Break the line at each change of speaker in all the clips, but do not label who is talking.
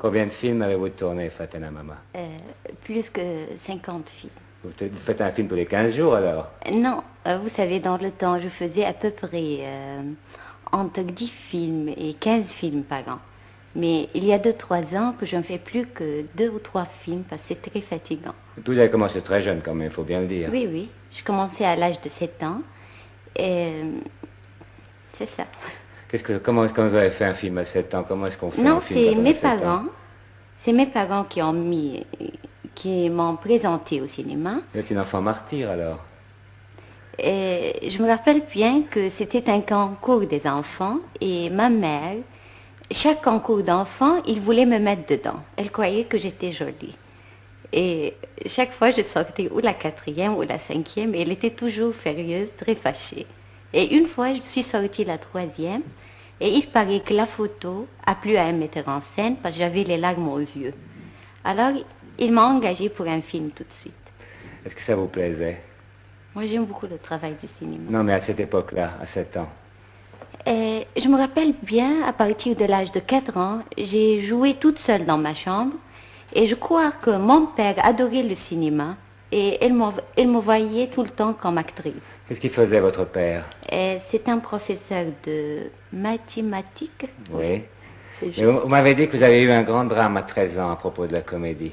Combien de films avez-vous tourné, Faten Hamama?
Plus que 50 films.
Vous faites un film tous les 15 jours alors?
Non, vous savez, dans le temps, je faisais à peu près entre 10 films et 15 films par an. Mais il y a 2, 3 ans que je ne fais plus que 2 ou 3 films parce que c'est très fatigant.
Vous avez commencé très jeune quand même, il faut bien le dire.
Oui, oui. Je commençais à l'âge de 7 ans. Et c'est ça.
Comment vous avez fait un film à 7 ans? Comment est-ce qu'on fait
Non,
un film
c'est
quand on a
mes
7 ans?
parents. C'est mes parents qui m'ont présenté au cinéma.
Vous êtes une enfant martyr alors?
Et je me rappelle bien que c'était un concours des enfants et ma mère, chaque concours d'enfants, il voulait me mettre dedans. Elle croyait que j'étais jolie. Et chaque fois, je sortais ou la 4e ou la 5e et elle était toujours furieuse, très fâchée. Et une fois, je suis sortie la 3e et il paraît que la photo a plu à un metteur en scène parce que j'avais les larmes aux yeux. Alors, il m'a engagée pour un film tout de suite.
Est-ce que ça vous plaisait?
Moi, j'aime beaucoup le travail du cinéma.
Non, mais à cette époque-là, à 7 ans.
Et je me rappelle bien, à partir de l'âge de 4 ans, j'ai joué toute seule dans ma chambre. Et je crois que mon père adorait le cinéma. Et il me voyait tout le temps comme actrice.
Qu'est-ce qu'il faisait votre père?
C'est un professeur de mathématiques.
Oui.
C'est
Et
juste.
vous m'avez dit que vous avez eu un grand drame à 13 ans à propos de la comédie.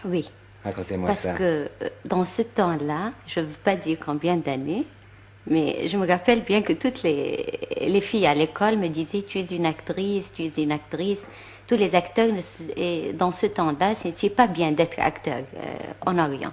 Oui.
Racontez-moi
Parce
ça.
que dans ce temps-là, je ne veux pas dire combien d'années, mais je me rappelle bien que toutes les filles à l'école me disaient tu es une actrice, tu es une actrice. Tous les acteurs, et dans ce temps-là, ce n'était pas bien d'être acteur en Orient.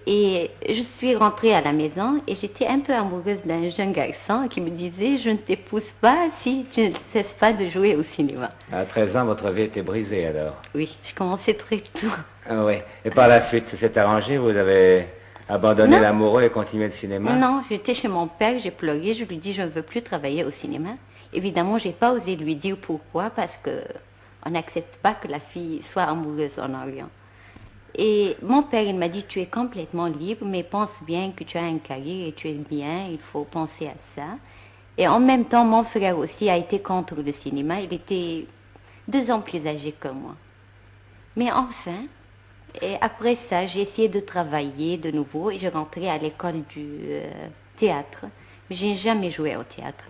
Et je suis rentrée à la maison et j'étais un peu amoureuse d'un jeune garçon qui me disait je ne t'épouse pas si tu ne cesses pas de jouer au cinéma.
À 13 ans, votre vie était brisée alors.
Oui, je commençais très tôt.
Ah oui. Et par la suite, ça s'est arrangé? Vous avez abandonné
Non.
l'amoureux et continué le cinéma?
Non, j'étais chez mon père, j'ai pleuré, je lui dis je ne veux plus travailler au cinéma. Évidemment, j'ai pas osé lui dire pourquoi parce que on n'accepte pas que la fille soit amoureuse en Orient. Et mon père, il m'a dit tu es complètement libre, mais pense bien que tu as une carrière et tu es bien, il faut penser à ça. Et en même temps, mon frère aussi a été contre le cinéma, il était 2 ans plus âgé que moi. Mais enfin, et après ça, j'ai essayé de travailler de nouveau et je rentrais à l'école du théâtre. Mais je n'ai jamais joué au théâtre.